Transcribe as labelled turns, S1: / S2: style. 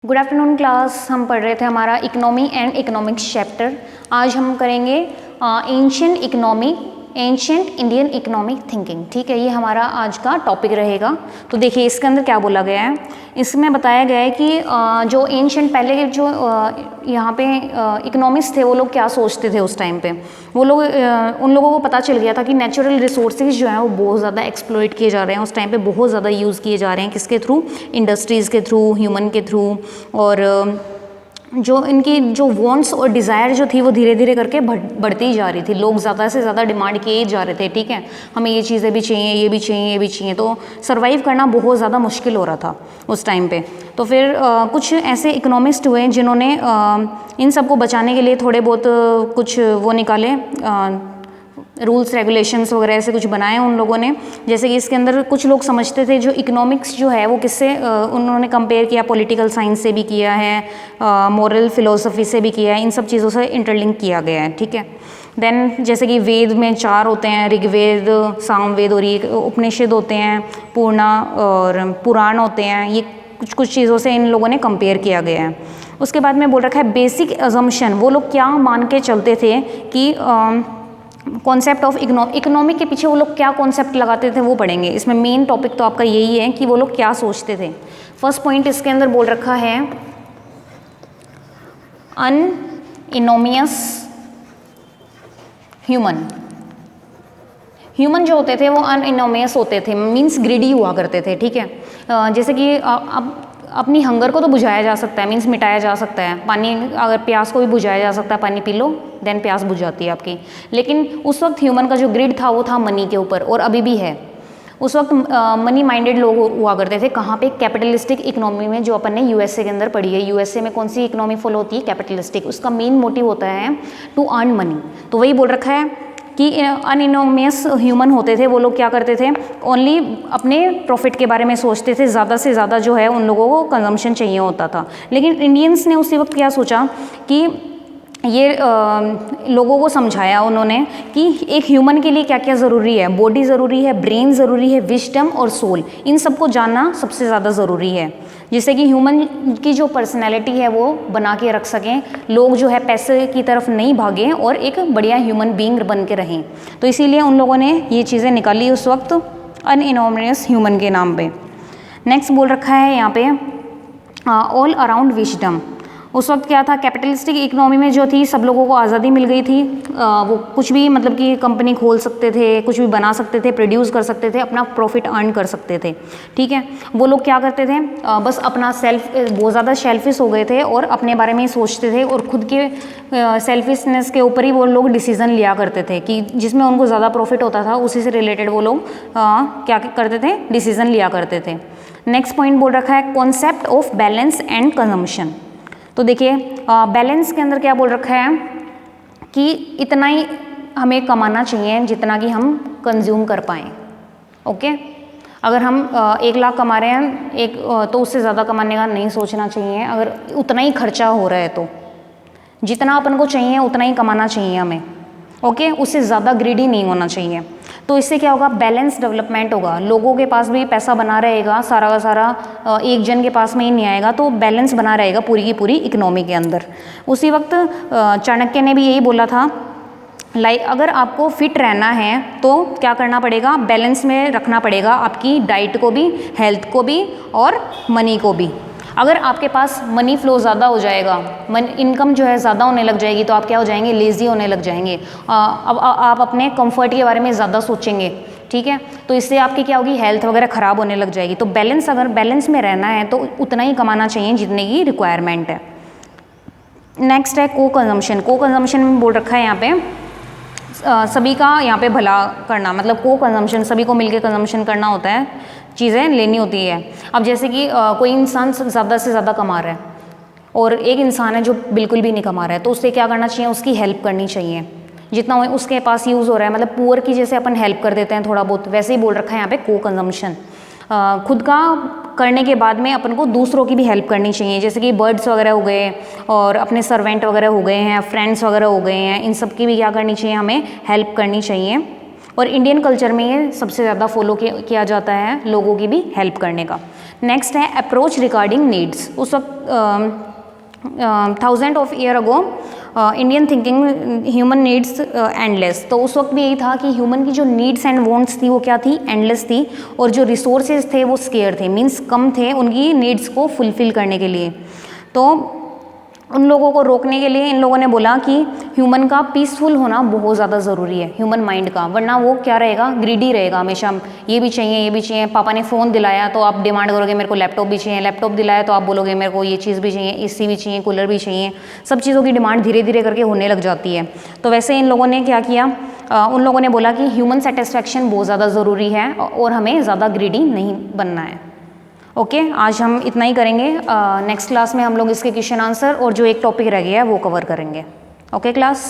S1: Good afternoon class. हम पढ़ रहे थे हमारा इकोनॉमी एंड इकोनॉमिक्स चैप्टर। आज हम करेंगे ancient economy, ancient Indian economic thinking. ठीक है, ये हमारा आज का टॉपिक रहेगा। तो देखिए इसके अंदर क्या बोला गया है। इसमें बताया गया है कि जो एंशिएंट पहले के जो यहाँ पे इकोनॉमिक्स थे वो लोग क्या सोचते थे उस टाइम पे। वो लोग उन लोगों को पता चल गया था कि नेचुरल रिसोर्सेज जो हैं वो बहुत ज़्यादा एक्सप्लॉइट किए जा रहे हैं उस टाइम पे, बहुत ज़्यादा यूज़ किए जा रहे हैं। किसके थ्रू? इंडस्ट्रीज़ के थ्रू, ह्यूमन के थ्रू। और जो इनकी जो वांट्स और डिज़ायर जो थी वो धीरे धीरे करके बढ़ती ही जा रही थी। लोग ज़्यादा से ज़्यादा डिमांड किए जा रहे थे। ठीक है, हमें ये चीज़ें भी चाहिए, ये भी चाहिए, ये भी चाहिए। तो सर्वाइव करना बहुत ज़्यादा मुश्किल हो रहा था उस टाइम पे। तो फिर कुछ ऐसे इकोनॉमिस्ट हुए जिन्होंने इन सबको बचाने के लिए थोड़े बहुत कुछ वो निकाले, रूल्स रेगुलेशंस वगैरह ऐसे कुछ बनाए उन लोगों ने। जैसे कि इसके अंदर कुछ लोग समझते थे जो इकोनॉमिक्स जो है वो किससे उन्होंने कंपेयर किया, पॉलिटिकल साइंस से भी किया है, मॉरल फिलोसफी से भी किया है, इन सब चीज़ों से इंटरलिंक किया गया है। ठीक है, देन जैसे कि वेद में 4 होते हैं, ऋग्वेद, सामवेद और ये उपनिषद होते हैं, पूर्णा और पुराण होते हैं। ये कुछ कुछ चीज़ों से इन लोगों ने कंपेयर किया गया है। उसके बाद में बोल रखा है बेसिक अजम्पशन। वो लोग क्या मान के चलते थे कि कॉन्सेप्ट ऑफ इकोनॉमिक के पीछे वो लोग क्या कॉन्सेप्ट लगाते थे वो पढ़ेंगे। इसमें मेन टॉपिक तो आपका यही है कि वो लोग क्या सोचते थे। फर्स्ट पॉइंट इसके अंदर बोल रखा है अनइनोमियस ह्यूमन। ह्यूमन जो होते थे वो अनइनोमियस होते थे, मीन्स ग्रीडी हुआ करते थे। ठीक है, जैसे कि अब अपनी हंगर को तो बुझाया जा सकता है, मीन्स मिटाया जा सकता है। पानी, अगर प्यास को भी बुझाया जा सकता है, पानी पी लो देन प्यास बुझ जाती है आपकी। लेकिन उस वक्त ह्यूमन का जो ग्रिड था वो था मनी के ऊपर, और अभी भी है। उस वक्त मनी माइंडेड लोग हुआ करते थे। कहाँ पे? कैपिटलिस्टिक इकोनॉमी में, जो अपन ने यूएसए के अंदर पढ़ी है। यूएसए में कौन सी इकोनॉमी फॉलो होती है? कैपिटलिस्टिक। उसका मेन मोटिव होता है टू अर्न मनी। तो वही बोल रखा है कि अनइनोमियस ह्यूमन होते थे। वो लोग क्या करते थे? ओनली अपने प्रॉफिट के बारे में सोचते थे। ज़्यादा से ज़्यादा जो है उन लोगों को कंजम्पशन चाहिए होता था। लेकिन इंडियंस ने उसी वक्त क्या सोचा कि ये लोगों को समझाया उन्होंने कि एक ह्यूमन के लिए क्या क्या ज़रूरी है। बॉडी ज़रूरी है, ब्रेन ज़रूरी है, विजडम और सोल, इन सबको जानना सबसे ज़्यादा ज़रूरी है, जिससे कि ह्यूमन की जो पर्सनैलिटी है वो बना के रख सकें। लोग जो है पैसे की तरफ नहीं भागें और एक बढ़िया ह्यूमन बीइंग बन के रहें। तो इसीलिए उन लोगों ने ये चीज़ें निकाली उस वक्त अनइनोमियस ह्यूमन के नाम पे। नेक्स्ट बोल रखा है यहाँ पे ऑल अराउंड विजडम। उस वक्त क्या था? कैपिटलिस्टिक इकोनॉमी में जो थी सब लोगों को आज़ादी मिल गई थी। वो कुछ भी, मतलब कि कंपनी खोल सकते थे, कुछ भी बना सकते थे, प्रोड्यूस कर सकते थे, अपना प्रॉफिट अर्न कर सकते थे। ठीक है, वो लोग क्या करते थे? बस अपना बहुत ज़्यादा सेल्फिश हो गए थे और अपने बारे में ही सोचते थे, और खुद के सेल्फिशनेस के ऊपर ही वो लोग डिसीजन लिया करते थे कि जिसमें उनको ज़्यादा प्रॉफिट होता था उसी से रिलेटेड वो लोग क्या करते थे? डिसीजन लिया करते थे। नेक्स्ट पॉइंट बोल रखा है concept of balance and consumption. तो देखिए बैलेंस के अंदर क्या बोल रखा है कि इतना ही हमें कमाना चाहिए जितना कि हम कंज्यूम कर पाएँ। ओके, अगर हम 1 लाख कमा रहे हैं तो उससे ज़्यादा कमाने का नहीं सोचना चाहिए। अगर उतना ही खर्चा हो रहा है तो जितना अपन को चाहिए उतना ही कमाना चाहिए हमें। ओके, उससे ज़्यादा ग्रीडी नहीं होना चाहिए। तो इससे क्या होगा? बैलेंस डेवलपमेंट होगा। लोगों के पास भी पैसा बना रहेगा, सारा का सारा एक जन के पास में ही नहीं आएगा, तो बैलेंस बना रहेगा पूरी की पूरी इकोनॉमी के अंदर। उसी वक्त चाणक्य ने भी यही बोला था, अगर आपको फिट रहना है तो क्या करना पड़ेगा? बैलेंस में रखना पड़ेगा आपकी डाइट को भी, हेल्थ को भी और मनी को भी। अगर आपके पास मनी फ्लो ज़्यादा हो जाएगा, इनकम जो है ज़्यादा होने लग जाएगी, तो आप क्या हो जाएंगे? लेज़ी होने लग जाएंगे। अब आप अपने कंफर्ट के बारे में ज़्यादा सोचेंगे। ठीक है, तो इससे आपकी क्या होगी? हेल्थ वगैरह ख़राब होने लग जाएगी। तो अगर बैलेंस में रहना है तो उतना ही कमाना चाहिए जितने की रिक्वायरमेंट है। नेक्स्ट है को कंजम्पशन। को कंजम्पशन में बोल रखा है यहाँ पे सभी का यहाँ पे भला करना, मतलब को कंजम्पशन, सभी को मिलकर कंजम्पशन करना होता है, चीज़ें लेनी होती है। अब जैसे कि कोई इंसान ज़्यादा से ज़्यादा कमा रहा है और एक इंसान है जो बिल्कुल भी नहीं कमा रहा है, तो उससे क्या करना चाहिए? उसकी हेल्प करनी चाहिए जितना उसके पास यूज़ हो रहा है। मतलब पुअर की जैसे अपन हेल्प कर देते हैं थोड़ा बहुत, वैसे ही बोल रखा है यहाँ पे को कंजम्पशन। खुद का करने के बाद में अपन को दूसरों की भी हेल्प करनी चाहिए, जैसे कि बर्ड्स वगैरह हो गए और अपने सर्वेंट वगैरह हो गए हैं, फ्रेंड्स वगैरह हो गए हैं, इन सब की भी क्या करनी चाहिए? हमें हेल्प करनी चाहिए। और इंडियन कल्चर में ये सबसे ज़्यादा फॉलो किया जाता है, लोगों की भी हेल्प करने का। नेक्स्ट है अप्रोच रिगार्डिंग नीड्स। उस वक्त thousand of year ago Indian thinking human needs endless. तो उस वक्त भी यही था कि ह्यूमन की जो नीड्स एंड वांट्स थी वो क्या थी, एंडलेस थी, और जो रिसोर्सेज थे वो स्केयर थे, मीन्स कम थे उनकी नीड्स को फुलफिल करने के लिए। तो उन लोगों को रोकने के लिए इन लोगों ने बोला कि ह्यूमन का पीसफुल होना बहुत ज़्यादा ज़रूरी है, ह्यूमन माइंड का, वरना वो क्या रहेगा, ग्रीडी रहेगा हमेशा, ये भी चाहिए ये भी चाहिए। पापा ने फ़ोन दिलाया तो आप डिमांड करोगे मेरे को लैपटॉप भी चाहिए, लैपटॉप दिलाया तो आप बोलोगे मेरे को ये चीज़ भी चाहिए, एसी भी चाहिए, कूलर भी चाहिए। सब चीज़ों की डिमांड धीरे धीरे करके होने लग जाती है। तो वैसे इन लोगों ने क्या किया, उन लोगों ने बोला कि ह्यूमन सेटिस्फैक्शन बहुत ज़्यादा ज़रूरी है और हमें ज़्यादा ग्रीडी नहीं बनना है। ओके, आज हम इतना ही करेंगे। नेक्स्ट क्लास में हम लोग इसके क्वेश्चन आंसर और जो एक टॉपिक रह गया है वो कवर करेंगे। Okay class.